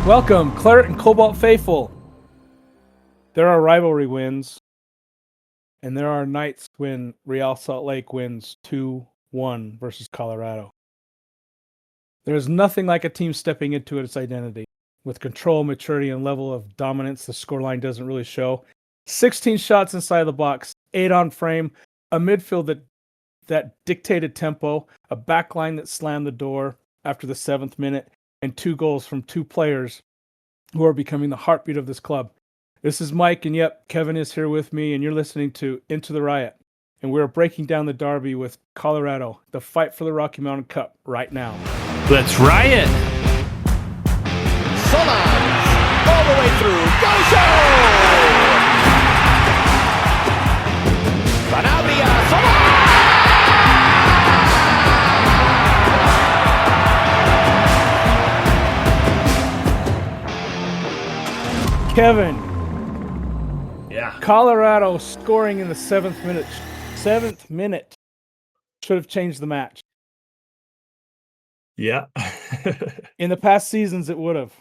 Welcome, Claret and Cobalt Faithful. There are rivalry wins, and there are nights when Real Salt Lake wins 2-1 versus Colorado. There is nothing like a team stepping into its identity. With control, maturity, and level of dominance, the scoreline doesn't really show. 16 shots inside the box, 8 on frame, a midfield that dictated tempo, a backline that slammed the door after the 7th minute, and 2 goals from 2 players who are becoming the heartbeat of this club. This is Mike, and yep, Kevin is here with me, and you're listening to Into the RioT. And we're breaking down the derby with Colorado, the fight for the Rocky Mountain Cup right now. Let's riot! Solans, all the way through, Gozo! Solans! Kevin. Yeah. Colorado scoring in the 7th minute. 7th minute should have changed the match. Yeah. In the past seasons, it would have.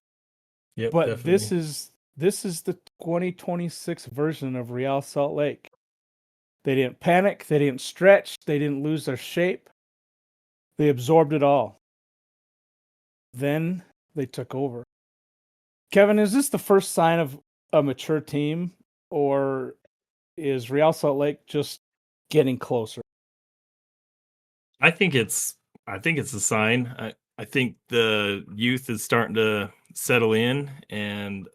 Yep, But definitely. this is the 2026 version of Real Salt Lake. They didn't panic. They didn't stretch. They didn't lose their shape. They absorbed it all. Then they took over. Kevin, is this the first sign of a mature team, or is Real Salt Lake just getting closer? I think it's a sign. I think the youth is starting to settle in, and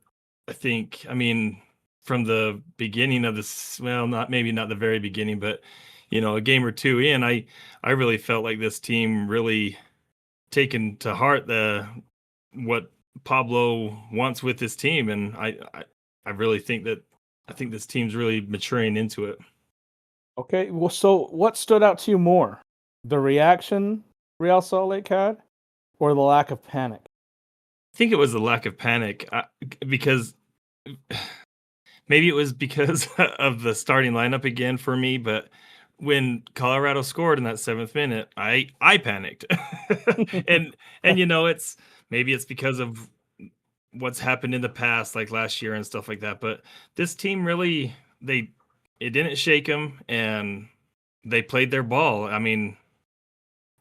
I mean, from the beginning of this, well, not the very beginning, but a game or two in, I really felt like this team really taken to heart what Pablo wants with this team, and I really think this team's really maturing into it. Okay, well, so what stood out to you more? The reaction Real Salt Lake had, or the lack of panic? I think it was the lack of panic, because maybe it was because of the starting lineup again for me, but when Colorado scored in that 7th minute, I panicked. and it's because of what's happened in the past, like last year and stuff like that, but this team really it didn't shake them, and they played their ball. I mean,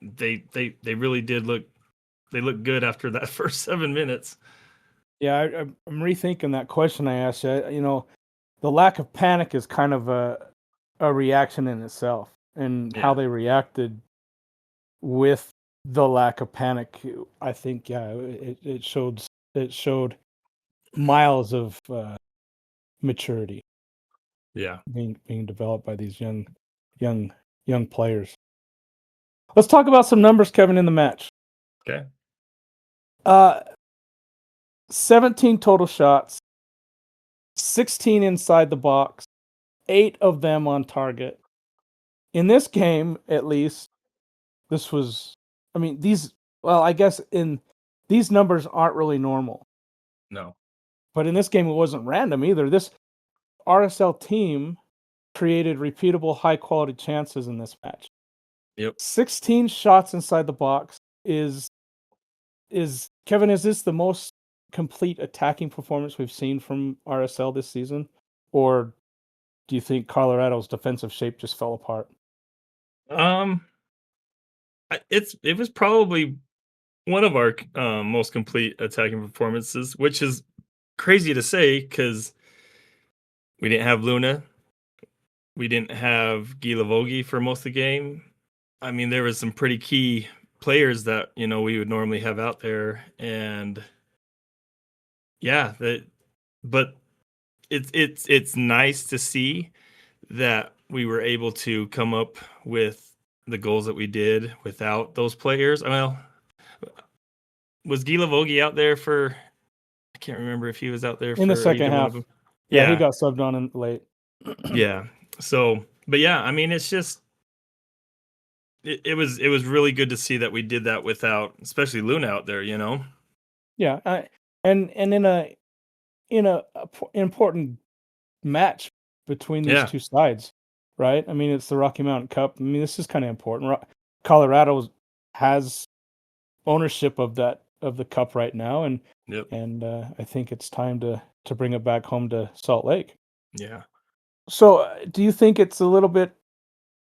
they really did look good after that first 7 minutes. Yeah, I'm rethinking that question I asked you. The lack of panic is kind of a reaction in itself, and how they reacted with the lack of panic. I think, it showed miles of maturity. Yeah. Being developed by these young players. Let's talk about some numbers, Kevin, in the match. Okay. 17 total shots, 16 inside the box, 8 of them on target. In this game, at least, I guess these numbers aren't really normal. No. But in this game, it wasn't random either. This RSL team created repeatable, high-quality chances in this match. Yep. 16 shots inside the box is Kevin, is this the most complete attacking performance we've seen from RSL this season? Or do you think Colorado's defensive shape just fell apart? It was probably one of our most complete attacking performances, which is crazy to say because we didn't have Luna. We didn't have Guy Lavogie for most of the game. I mean, there was some pretty key players that, we would normally have out there. And yeah, but it's nice to see that we were able to come up with the goals that we did without those players. Well, was Guy Lavogie out there for? I can't remember if he was out there in the second half. Yeah, he got subbed on in late. Yeah. So, but yeah, I mean, it's just it was really good to see that we did that without, especially Luna out there. Yeah, and in a important match between these two sides, right? I mean, it's the Rocky Mountain Cup. I mean, this is kind of important. Colorado has ownership of that of the cup right now, and Yep. I think it's time to bring it back home to Salt Lake. Yeah. So, do you think it's a little bit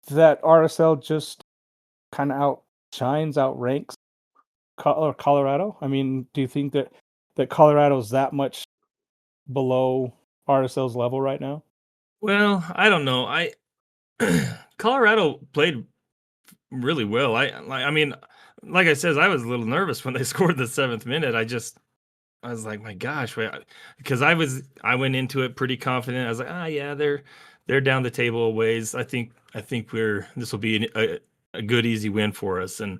that RSL just kind of outranks Colorado? I mean, do you think that Colorado's that much below RSL's level right now? Well, I don't know. Colorado played really well. I mean, like I said, I was a little nervous when they scored the 7th minute. I was like, my gosh, because I went into it pretty confident. I was like, yeah, they're down the table a ways. I think this will be a good easy win for us, and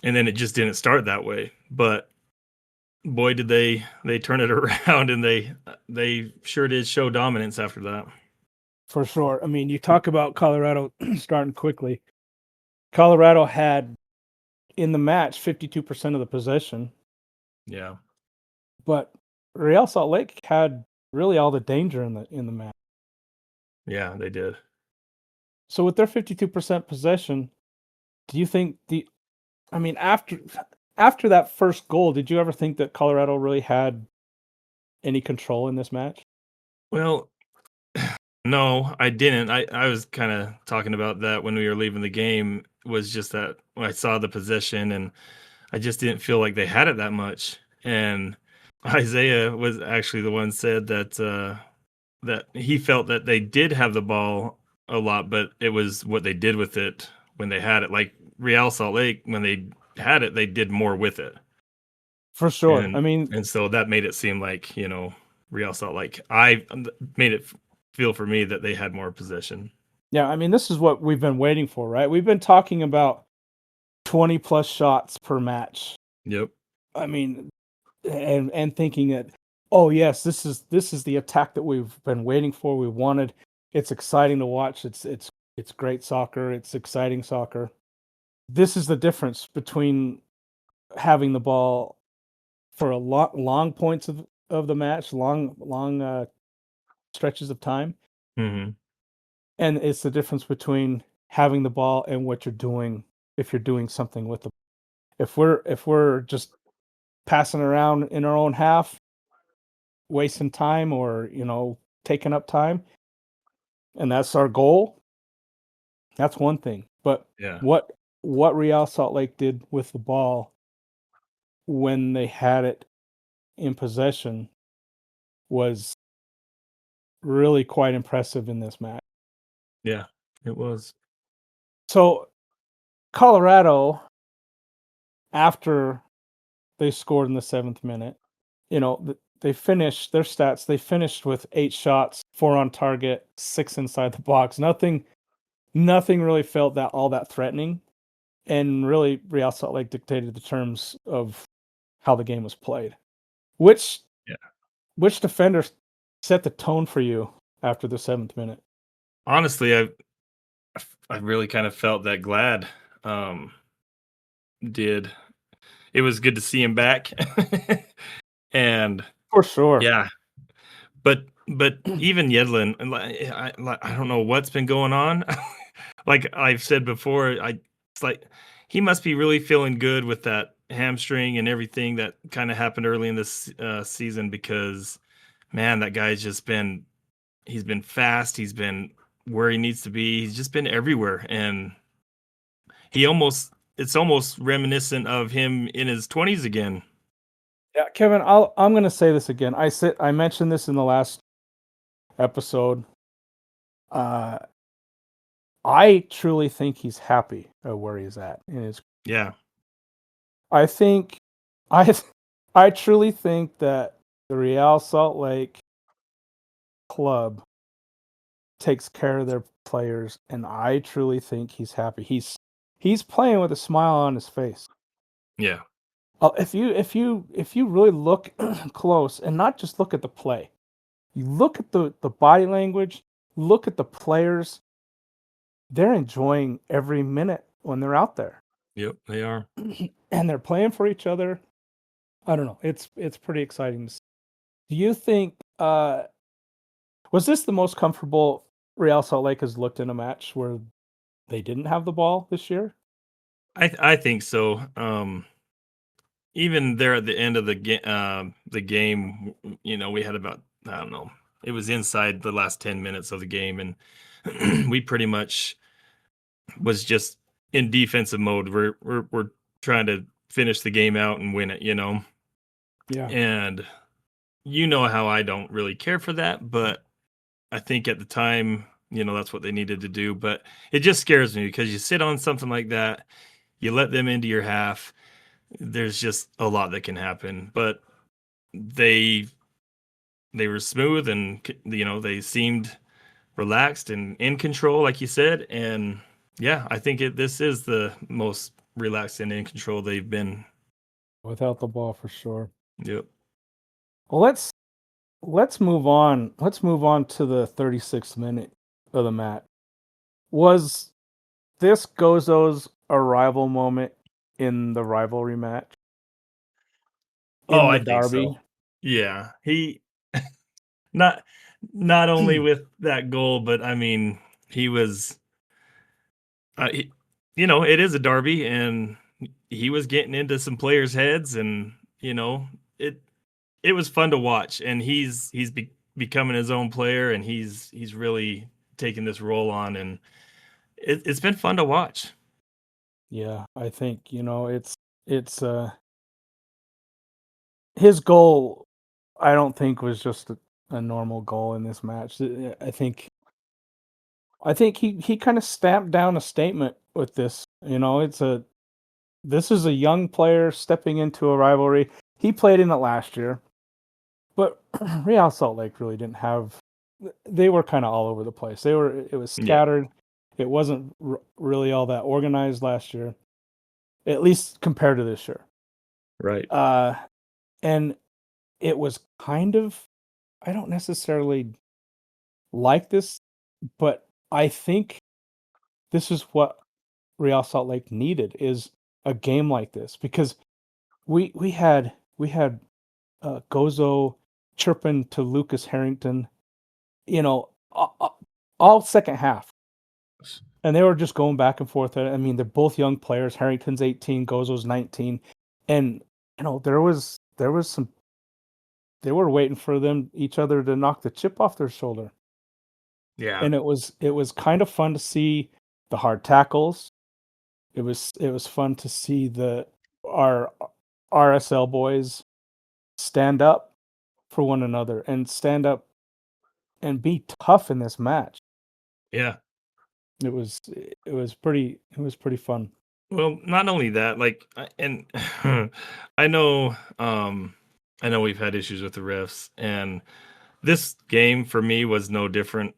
then it just didn't start that way. But boy, did they turn it around, and they sure did show dominance after that. For sure. I mean, you talk about Colorado starting quickly. Colorado had in the match 52% of the possession, Yeah, but Real Salt Lake had really all the danger in the match. yeah, they did. So with their 52% possession, do you think I mean, after that first goal, did you ever think that Colorado really had any control in this match? Well, no, I didn't. I was kind of talking about that when we were leaving the game. Was just that when I saw the possession, and I just didn't feel like they had it that much. And Isaiah was actually the one said that he felt that they did have the ball a lot, but it was what they did with it when they had it. Like Real Salt Lake, when they had it, they did more with it. For sure. I mean, And so that made it seem like, Real Salt Lake. I made it feel for me that they had more possession. yeah, I mean, this is what we've been waiting for, right? We've been talking about 20 plus shots per match. Yep. I mean, and thinking that, oh yes, this is the attack that we've been waiting for. We wanted. It's exciting to watch. It's great soccer. It's exciting soccer. This is the difference between having the ball for a long points of the match, long stretches of time, Mm-hmm. and it's the difference between having the ball and what you're doing if you're doing something with the. If we're just passing around in our own half, wasting time or taking up time, and that's our goal, that's one thing. But Yeah. what Real Salt Lake did with the ball when they had it in possession was really quite impressive in this match. Yeah. It was. So Colorado, after they scored in the 7th minute, they finished their stats. They finished with 8 shots, 4 on target, 6 inside the box. Nothing really felt all that threatening, and really Real Salt Lake dictated the terms of how the game was played. Which defender set the tone for you after the 7th minute? Honestly, I really kind of felt that Glad did. It was good to see him back. And For sure. yeah, but even Yedlin, and I don't know what's been going on. Like I've said before, it's like he must be really feeling good with that hamstring and everything that kind of happened early in this season, because man, that guy's just he's been fast, he's been where he needs to be, he's just been everywhere, and it's almost reminiscent of him in his 20s again. Yeah, Kevin, I'm going to say this again. I mentioned this in the last episode. I truly think he's happy at where he's at in his. Yeah. I think I truly think that the Real Salt Lake club takes care of their players, and I truly think he's happy. He's playing with a smile on his face. Yeah. If you really look close and not just look at the play, you look at the body language, look at the players. They're enjoying every minute when they're out there. Yep, they are. And they're playing for each other. I don't know. It's pretty exciting to see. Do you think was this the most comfortable Real Salt Lake has looked in a match where they didn't have the ball this year? I think so. even there at the end of the game, we had about, I don't know, it was inside the last 10 minutes of the game, and we pretty much was just in defensive mode. We're trying to finish the game out and win it, Yeah. and you know how I don't really care for that, but I think at the time, that's what they needed to do. But it just scares me because you sit on something like that, you let them into your half. There's just a lot that can happen. But they were smooth, and they seemed relaxed and in control, like you said. And yeah, I think this is the most relaxed and in control they've been. Without the ball, for sure. Yep. Well, let's move on. Let's move on to the 36th minute of the match. Was this Gozo's arrival moment in the rivalry match? In I the think derby? so. Yeah, he not only with that goal, but I mean, he was. It is a derby, and he was getting into some players' heads, and it it was fun to watch. And he's becoming his own player, and he's really taking this role on, and it's been fun to watch. Yeah, I think, it's his goal, I don't think was just a normal goal in this match. I think he kind of stamped down a statement with this. This is a young player stepping into a rivalry. He played in it last year, but Real Salt Lake really didn't have. They were kind of all over the place. It was Yeah. scattered. It wasn't really all that organized last year, at least compared to this year. Right. And it was kind of, I don't necessarily like this, but I think this is what Real Salt Lake needed, is a game like this, because we had Gozo chirping to Lucas Harrington, all second half, and they were just going back and forth. I mean, they're both young players. Harrington's 18, Gozo's 19, and there was some. They were waiting for each other to knock the chip off their shoulder. Yeah. And it was kind of fun to see the hard tackles. It was fun to see our RSL boys stand up for one another and stand up and be tough in this match. Yeah. It was pretty fun. Well, not only that, like, and I know, I know we've had issues with the refs, and this game for me was no different.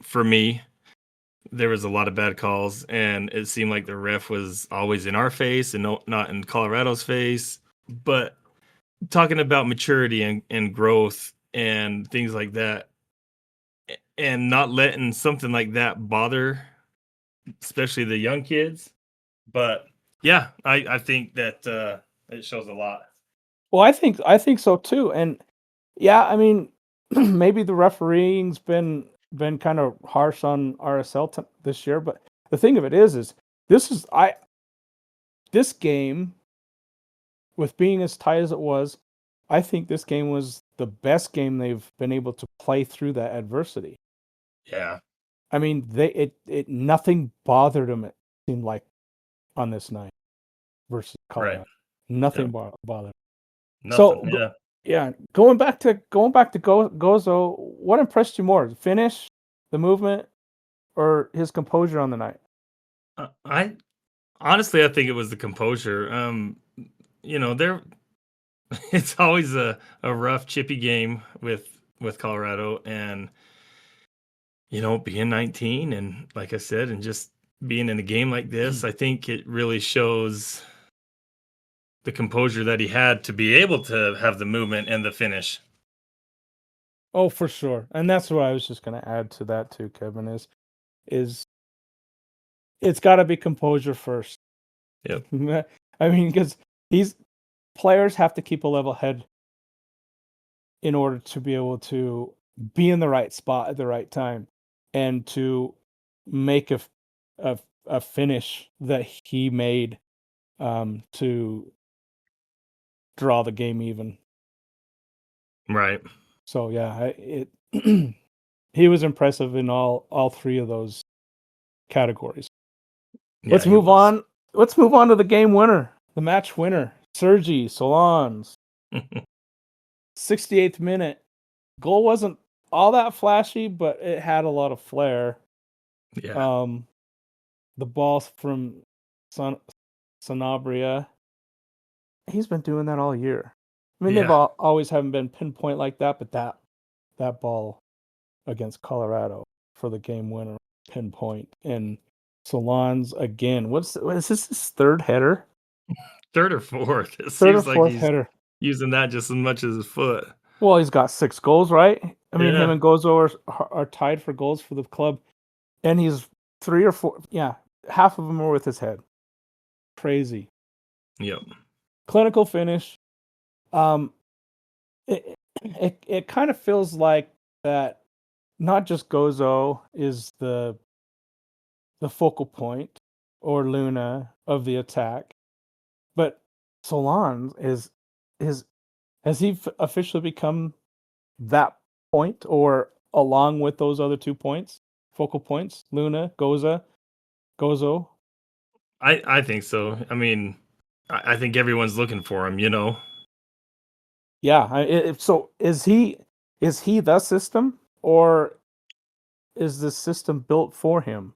For me, there was a lot of bad calls, and it seemed like the ref was always in our face and not in Colorado's face. But talking about maturity and growth and things like that, and not letting something like that bother, especially the young kids. But yeah, I think that it shows a lot. Well, I think so too. And yeah, I mean, maybe the refereeing's been kind of harsh on RSL this year, but the thing of it is this game, with being as tight as it was, I think this game was the best game they've been able to play through that adversity. Yeah. I mean, nothing bothered them, it seemed like, on this night versus Colorado. Right. Nothing Yep. bothered. Nothing. So Yeah. yeah, going back to Gozo, what impressed you more, the finish, the movement, or his composure on the night? I honestly, I think it was the composure. There it's always a rough, chippy game with Colorado, and being 19, and like I said, and just being in a game like this, I think it really shows the composure that he had to be able to have the movement and the finish. Oh, for sure. And that's what I was just going to add to that too, Kevin, is it's got to be composure first. Yep. I mean, because players have to keep a level head in order to be able to be in the right spot at the right time and to make a finish that he made, to draw the game even. Right. So yeah, he was impressive in all three of those categories. Yeah, Let's he move was. on. Let's move on to the game winner, the match winner, Sergi Solans. 68th minute. Goal wasn't all that flashy, but it had a lot of flair. Yeah. The ball from Sanabria, he's been doing that all year. I mean, they've Yeah. always haven't been pinpoint like that, but that ball against Colorado for the game winner, pinpoint. And Solans again. What is this his third header? Third or fourth. It Third or seems like fourth he's header. using that just as much as his foot. Well, he's got 6 goals, right? I mean, him Yeah. and Gozo are tied for goals for the club, and he's 3 or 4. Yeah, half of them are with his head. Crazy. Yep. Clinical finish. It kind of feels like that. Not just Gozo is the focal point or Luna of the attack, but Solans has he officially become that point, or along with those other 2 points, focal points, Luna, Gozo? I think so. I mean, I think everyone's looking for him, you know? Yeah. So is he the system, or is the system built for him?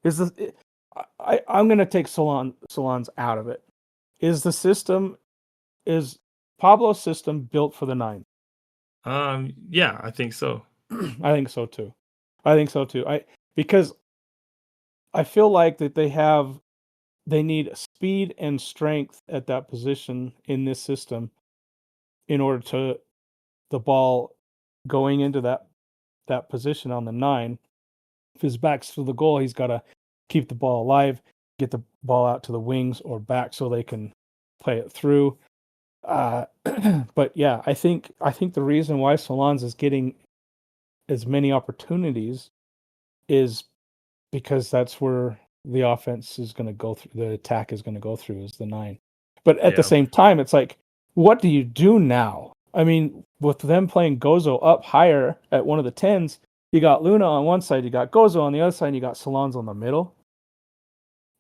I'm going to take Solans out of it. Is Pablo's system built for the 9? Yeah, I think so. I think so too. Because I feel like that they need speed and strength at that position in this system in order to the ball going into that position on the 9. If his back's to the goal, he's got to keep the ball alive, get the ball out to the wings or back so they can play it through. But yeah, I think the reason why Solans is getting as many opportunities is because that's where the offense is going to go through, the attack is going to go through, is the 9. But at the Yeah. same time, it's like, what do you do now? I mean, with them playing Gozo up higher at one of the 10s, you got Luna on one side, you got Gozo on the other side, and you got Solans on the middle.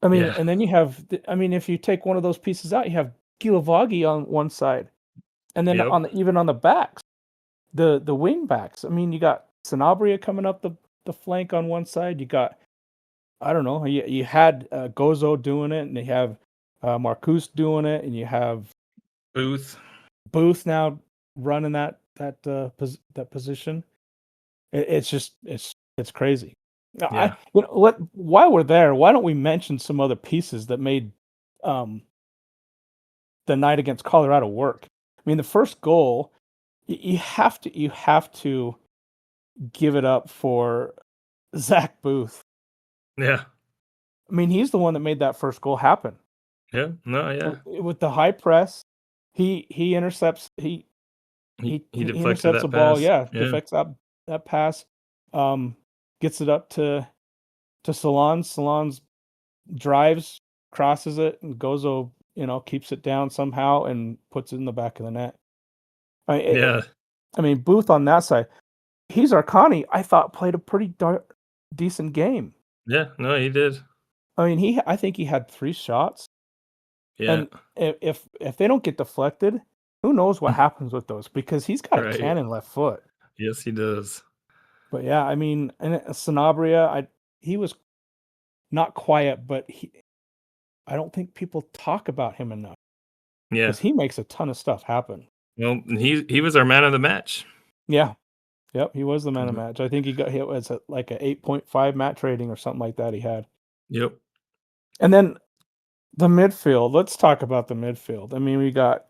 I mean, Yeah. and then you have, if you take one of those pieces out, you have Gilavagi on one side, and then Yep. even on the backs, the wing backs. I mean, you got Sanabria coming up the flank on one side. You got, I don't know, you had Gozo doing it, and you have Marcus doing it, and you have Booth now running that position. It's just it's crazy. Yeah. While we're there, why don't we mention some other pieces that made the night against Colorado work? I mean, the first goal, you have to give it up for Zach Booth. Yeah. I mean, he's the one that made that first goal happen. Yeah. No, yeah. With the high press, he intercepts He deflected intercepts that the ball. pass. Yeah, Yeah. deflects that pass. Gets it up to Solans. Solans drives, crosses it, and Gozo, keeps it down somehow and puts it in the back of the net. Yeah. I mean, Booth on that side, he's Arcani. I thought played a pretty decent game. Yeah. No, he did. I mean, I think he had 3 shots. Yeah. And if they don't get deflected, who knows what happens with those? Because he's got Right. a cannon left foot. Yes, he does. But yeah, I mean, and Sanabria, he was not quiet, but I don't think people talk about him enough. Yeah. Because he makes a ton of stuff happen. Well, he was our man of the match. Yeah. Yep, he was the man of the match. I think he got hit with like a 8.5 match rating or something like that he had. Yep. And then the midfield. Let's talk about the midfield. I mean, we got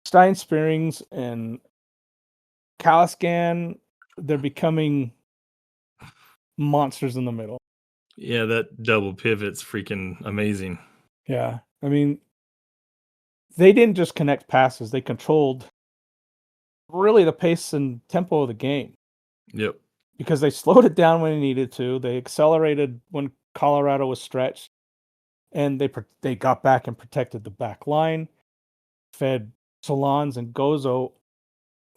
Stein Spearings and Kalaskan. They're becoming monsters in the middle. Yeah, that double pivot's freaking amazing. Yeah. I mean, they didn't just connect passes. They controlled really the pace and tempo of the game. Yep. Because they slowed it down when they needed to. They accelerated when Colorado was stretched. And they got back and protected the back line, fed Solans and Gozo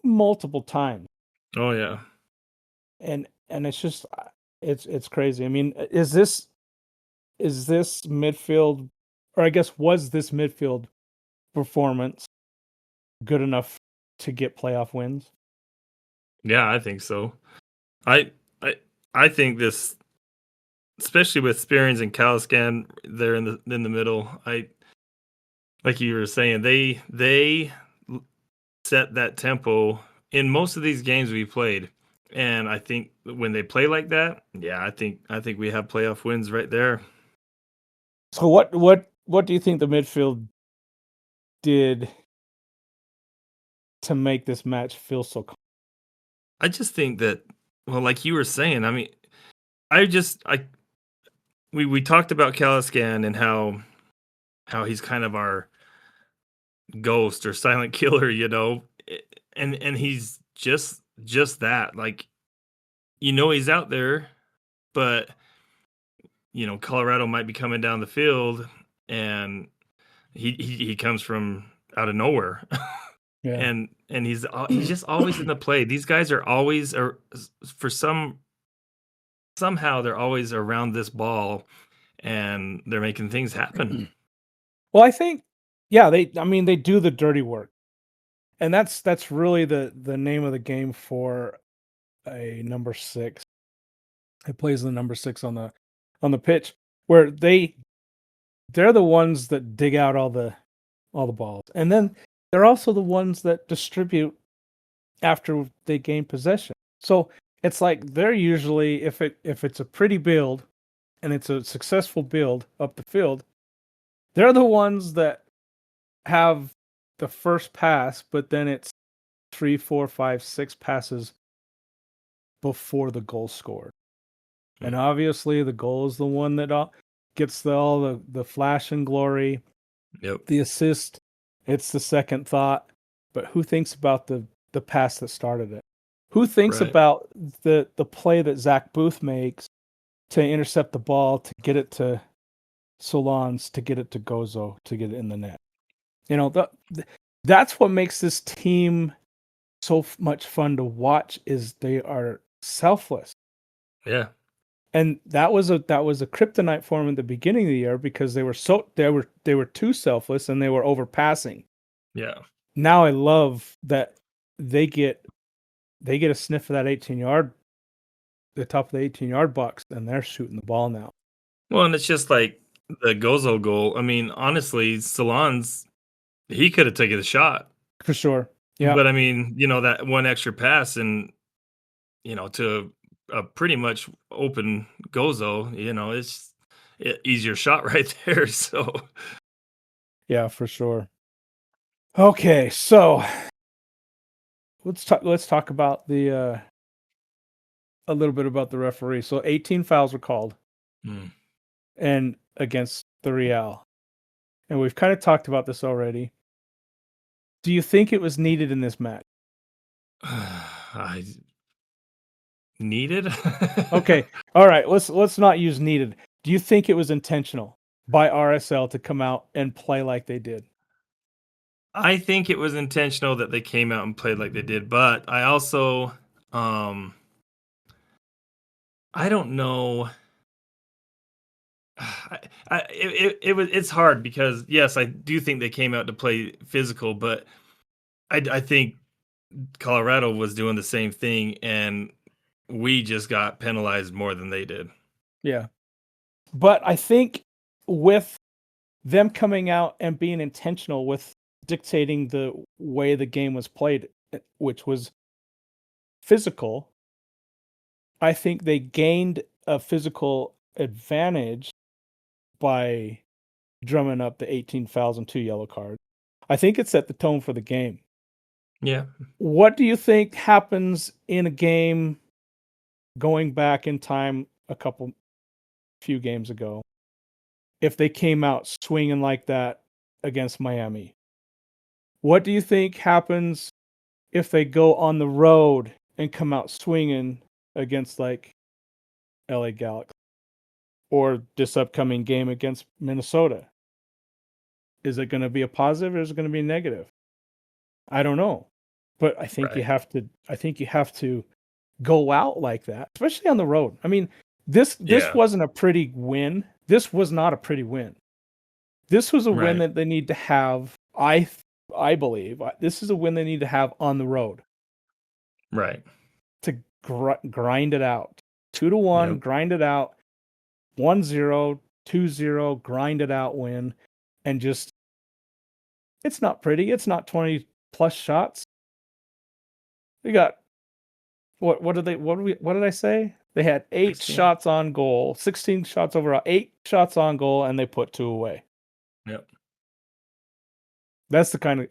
multiple times. Oh yeah. And it's just it's crazy. I mean, is this midfield, or I guess was this midfield performance good enough to get playoff wins? Yeah, I think so. I I I think this, especially with Spearings and Caliscan there in the middle. Like you were saying, they set that tempo in most of these games we played. And I think when they play like that, yeah, I think we have playoff wins right there. So what do you think the midfield did to make this match feel so I just think that, well, like you were saying, I mean, we talked about Caliscan and how he's kind of our ghost or silent killer, and he's just that. Like, he's out there, but Colorado might be coming down the field, and he comes from out of nowhere. Yeah. And he's just always in the play. These guys are always, or for somehow they're always around this ball, and they're making things happen. Well, I think, yeah, they do the dirty work. And that's really the name of the game for a number 6. It plays the number 6 on the pitch, where they're the ones that dig out all the balls. And then they're also the ones that distribute after they gain possession. So it's like they're usually, if it's a pretty build and it's a successful build up the field, they're the ones that have the first pass, but then it's 3, 4, 5, 6 passes before the goal scored. And obviously the goal is the one that gets all the flash and glory. Yep. The assist, it's the second thought. But who thinks about the pass that started it? Who thinks Right. about the play that Zach Booth makes to intercept the ball, to get it to Solans, to get it to Gozo, to get it in the net? That's what makes this team so much fun to watch, is they are selfless. Yeah. And that was a kryptonite for them at the beginning of the year, because they were too selfless and they were overpassing. Yeah. Now I love that they get a sniff of that 18-yard, the top of the 18-yard box, and they're shooting the ball now. Well, and it's just like the Gozo goal. I mean, honestly, Solans, he could have taken the shot. For sure. Yeah. But I mean, that one extra pass and, to a pretty much open Gozo, it's easier shot right there. So, Yeah, for sure. Okay, so let's talk about a little bit about the referee. So 18 fouls were called and against the Real. And we've kind of talked about this already. Do you think it was needed in this match? I needed. Okay. All right. Let's not use needed. Do you think it was intentional by RSL to come out and play like they did? I think it was intentional that they came out and played like they did, but I also, I don't know. It's hard because, yes, I do think they came out to play physical, but I think Colorado was doing the same thing, and we just got penalized more than they did. Yeah. But I think with them coming out and being intentional with dictating the way the game was played, which was physical, I think they gained a physical advantage by drumming up the 18 fouls and 2 yellow cards. I think it set the tone for the game. Yeah. What do you think happens in a game going back in time few games ago, if they came out swinging like that against Miami? What do you think happens if they go on the road and come out swinging against like LA Galaxy, or this upcoming game against Minnesota? Is it going to be a positive, or is it going to be negative? I don't know. But I think you Right. have to go out like that, especially on the road. I mean, this Yeah. wasn't a pretty win. This was not a pretty win. This was a win Right. that they need to have. I believe this is a win they need to have on the road Right. to grind it out. 2-1, Yep. grind it out. 1-0, 2-0, grind it out win, and just it's not pretty. It's not 20 plus shots. We got what did I say? They had 8 16. shots on goal, 16 shots overall, 8 shots on goal, and they put 2 away. Yep. That's the kind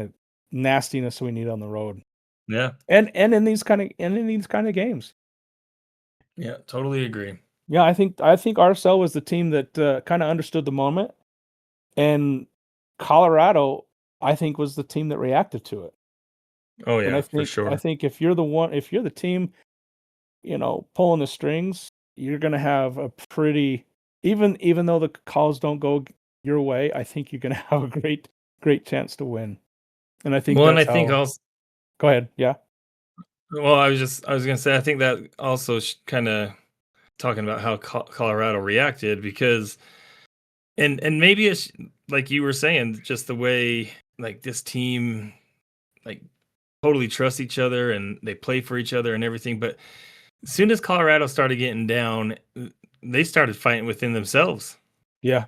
of nastiness we need on the road. Yeah. And in these kind of games. Yeah. Totally agree. Yeah, I think RSL was the team that kind of understood the moment, and Colorado, I think, was the team that reacted to it. Oh And yeah, for sure. I think if you're the team, pulling the strings, you're gonna have a pretty even though the calls don't go your way, I think you're gonna have a great chance to win. And I think Well, and I that's think how. also, Go ahead. Yeah. well, I was gonna say, I think that also kind of talking about how Colorado reacted because, and maybe it's like you were saying, just the way like this team like totally trust each other and they play for each other and everything. But as soon as Colorado started getting down, they started fighting within themselves. Yeah.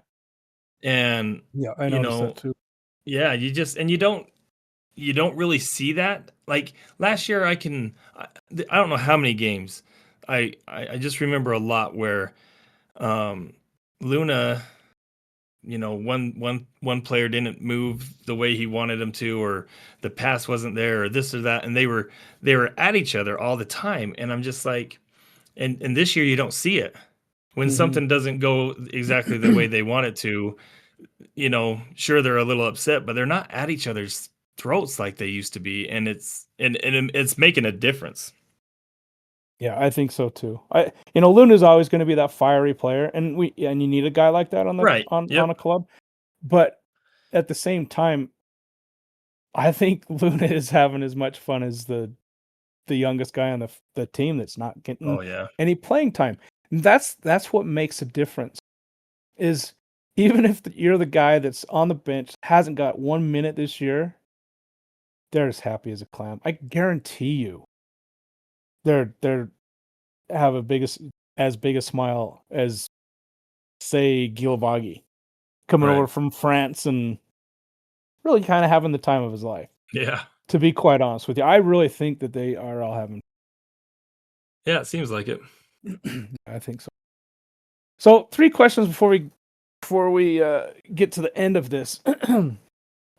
And Yeah. I you noticed know, that too. yeah, you don't really see that. Like last year, I don't know how many games. I just remember a lot where Luna, one player didn't move the way he wanted him to, or the pass wasn't there, or this or that, and they were at each other all the time. And I'm just like, and this year you don't see it when Mhm. something doesn't go exactly the way they want it to. Sure they're a little upset, but they're not at each other's throats like they used to be, and it's making a difference. Yeah, I think so too. Luna's always going to be that fiery player, and you need a guy like that on the Right. on Yep. a club. But at the same time, I think Luna is having as much fun as the youngest guy on the team that's not getting Oh yeah. any playing time. And that's what makes a difference. Is even if you're the guy that's on the bench, hasn't got 1 minute this year, they're as happy as a clam. I guarantee you, they're have as big a smile as, say, Gilvagi coming over Right. from France and really kind of having the time of his life. Yeah. To be quite honest with you, I really think that they are all having. Yeah, it seems like it. I think so. So 3 questions before we get to the end of this. Do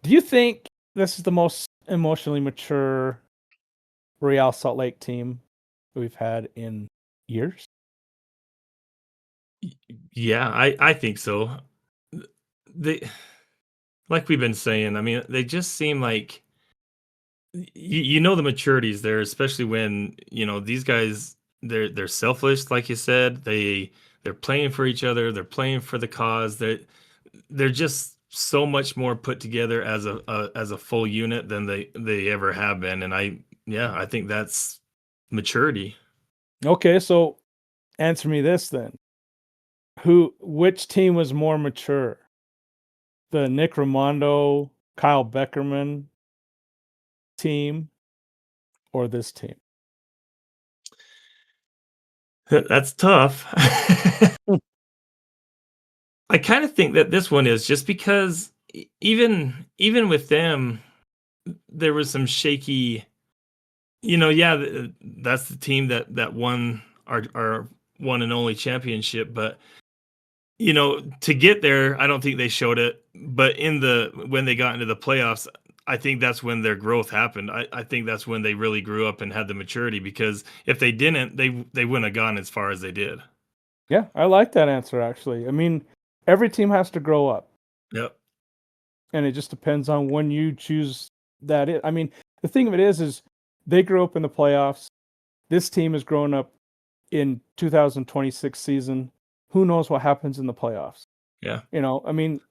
you think this is the most emotionally mature Real Salt Lake team we've had in years? Yeah, I think so. They, like we've been saying, I mean, they just seem like the maturity is there, especially when these guys they're selfless, like you said. They're playing for each other. They're playing for the cause. They're just so much more put together as a full unit than they ever have been. And I think that's maturity. Okay, so answer me this then. Which team was more mature? The Nick Raimondo, Kyle Beckerman team or this team? That's tough. I kind of think that this one is just because even with them, there was some shaky. Yeah, that's the team that won our one and only championship. But to get there, I don't think they showed it. But when they got into the playoffs, I think that's when their growth happened. I think that's when they really grew up and had the maturity. Because if they didn't, they wouldn't have gone as far as they did. Yeah, I like that answer actually. I mean, every team has to grow up, Yep. and it just depends on when you choose that. I mean, the thing of it is they grew up in the playoffs. This team is growing up in 2026 season. Who knows what happens in the playoffs? Yeah. I mean,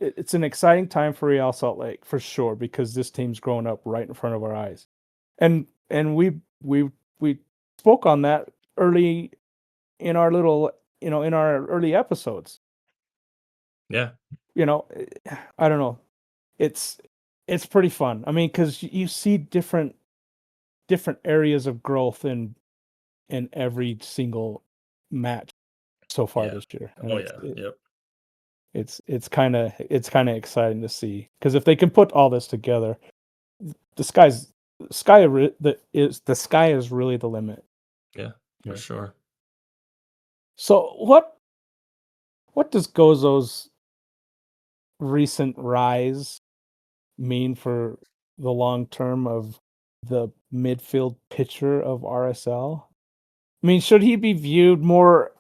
it's an exciting time for Real Salt Lake for sure, because this team's growing up right in front of our eyes, and we spoke on that early in our little, in our early episodes. Yeah. I don't know. It's pretty fun. I mean, because you see different areas of growth in every single match so far Yeah. this year. And Oh yeah. Yep. it's kind of exciting to see, because if they can put all this together, the sky is really the limit. Yeah, for sure. So what does Gozo's recent rise mean for the long term of the midfield pitcher of RSL? I mean, should he be viewed more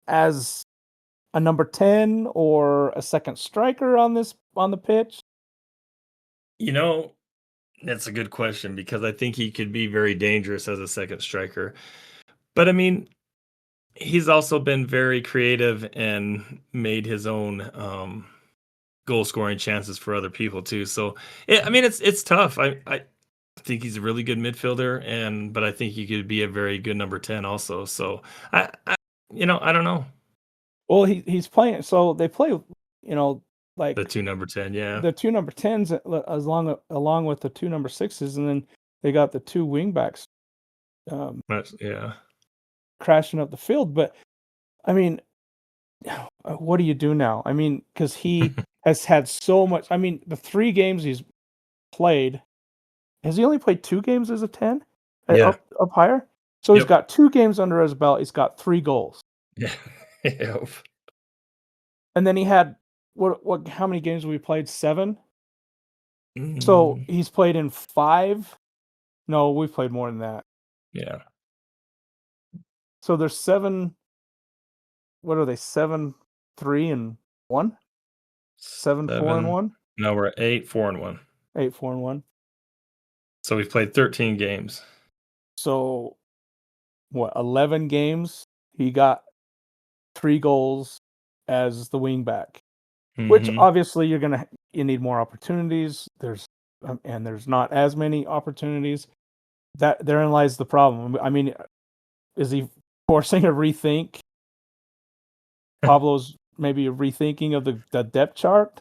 as a number 10 or a second striker on the pitch? That's a good question, because I think he could be very dangerous as a second striker. But I mean, he's also been very creative and made his own goal scoring chances for other people too. So I mean, it's tough. I think he's a really good midfielder, but I think he could be a very good number 10 also. So I don't know. Well, he's playing. So they play, like The two number 10, yeah. the two number 10s along with the two number 6s, and then they got the two wingbacks Yeah. crashing up the field. But I mean, what do you do now? I mean, because he has had so much. I mean, the 3 games he's played, has he only played 2 games as a 10? Yeah. Up higher? So he's Yep. got 2 games under his belt. He's got 3 goals. Yeah. Yep. And then he had how many games have we played? 7? So he's played in 5. No, we've played more than that. Yeah. So there's 7. What are they? 7, 3, and 1? 7, 4, and 1? No, we're at 8, 4, and 1. 8, 4, and 1. So we've played 13 games. So what, 11 games? He got 3 goals as the wingback, which Mhm. obviously you need more opportunities. There's not as many opportunities. That therein lies the problem. I mean, is he forcing a rethink? Pablo's maybe a rethinking of the depth chart?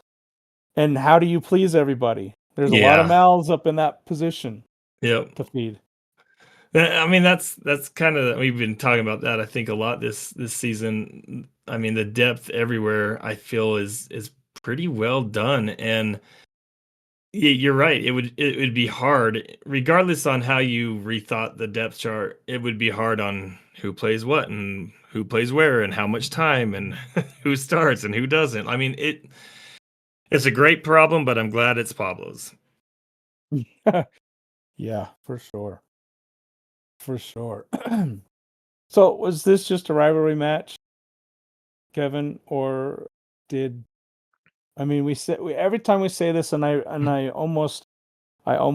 And how do you please everybody? There's a lot of Yeah. mouths up in that position Yep. to feed. I mean, that's kind of, we've been talking about that, I think, a lot this season. I mean, the depth everywhere, I feel, is pretty well done, and you're right. It would be hard, regardless on how you rethought the depth chart. It would be hard on who plays what and who plays where and how much time and who starts and who doesn't. I mean, it's a great problem, but I'm glad it's Pablo's. Yeah, for sure. For sure. So was this just a rivalry match, Kevin, or I mean, every time we say this, and I almost am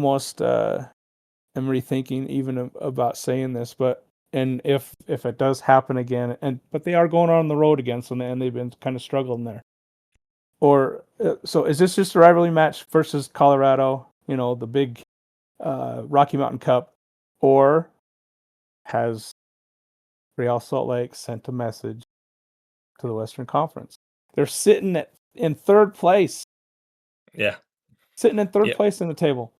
rethinking even about saying this, but and if it does happen again, but they are going on the road again, so and they've been kind of struggling there. Or so is this just a rivalry match versus Colorado? The big Rocky Mountain Cup, or has Real Salt Lake sent a message to the Western Conference? They're sitting in third place. Yeah. Sitting in third Yep. place in the table.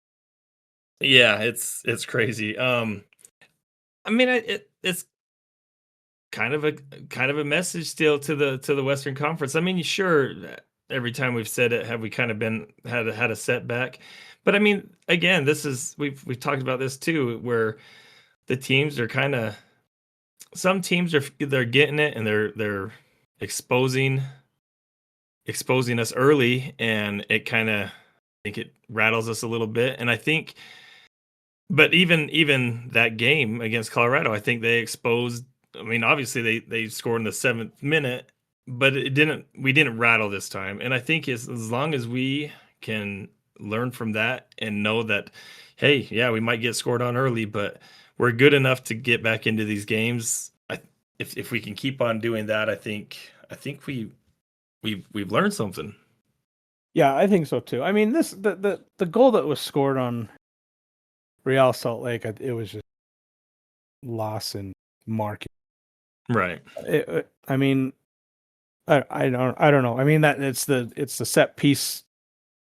Yeah, it's crazy. I mean, it's kind of a message still to the Western Conference. I mean, sure, every time we've said it, have we kind of had a setback? But I mean, again, we've talked about this too, where the teams are some teams they're getting it, and they're exposing us early, and it kind of, I think it rattles us a little bit. And I think, but even that game against Colorado, I think they exposed. I mean, obviously they scored in the 7th minute, but we didn't rattle this time. And I think as long as we can learn from that and know that, hey, yeah, we might get scored on early, but we're good enough to get back into these games. If we can keep on doing that, I think we've learned something. Yeah, I think so too. I mean, the goal that was scored on Real Salt Lake, it was just loss in market. Right. I mean, I don't know. I mean, that it's the set piece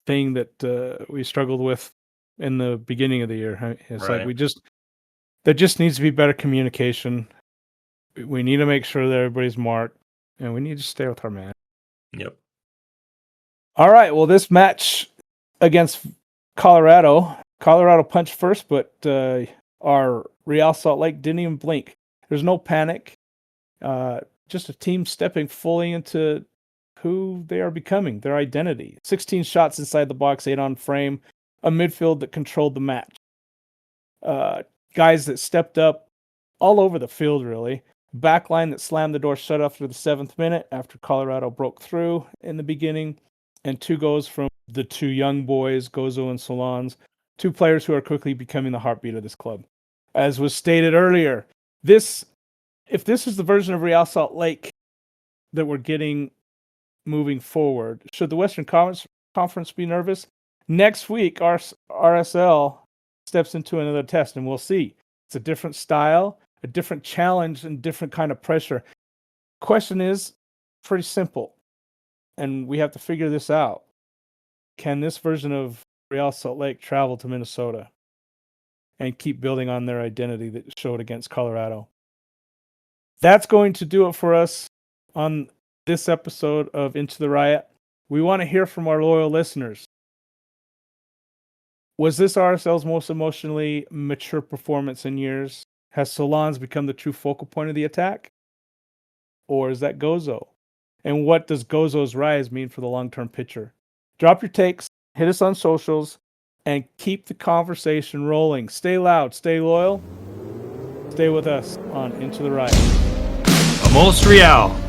thing that we struggled with in the beginning of the year. It's like Right. there just needs to be better communication. We need to make sure that everybody's marked, and we need to stay with our man. Yep. All right. Well, this match against Colorado punched first, but our Real Salt Lake didn't even blink. There's no panic. Just a team stepping fully into who they are becoming, their identity. 16 shots inside the box, 8 on frame, a midfield that controlled the match. Guys that stepped up all over the field, really. Backline that slammed the door shut after the 7th minute after Colorado broke through in the beginning. And 2 goals from the 2 young boys, Gozo and Solans, 2 players who are quickly becoming the heartbeat of this club. As was stated earlier, if this is the version of Real Salt Lake that we're getting moving forward, should the Western Conference be nervous? Next week, our RSL steps into another test, and we'll see. It's a different style, a different challenge, and different kind of pressure. Question is pretty simple, and we have to figure this out. Can this version of Real Salt Lake travel to Minnesota and keep building on their identity that showed against Colorado? That's going to do it for us on this episode of Into the RioT. We want to hear from our loyal listeners. Was this RSL's most emotionally mature performance in years? Has Solans become the true focal point of the attack? Or is that Gozo? And what does Gozo's rise mean for the long-term picture? Drop your takes, hit us on socials, and keep the conversation rolling. Stay loud, stay loyal. Stay with us on Into the RioT. Vamos Real!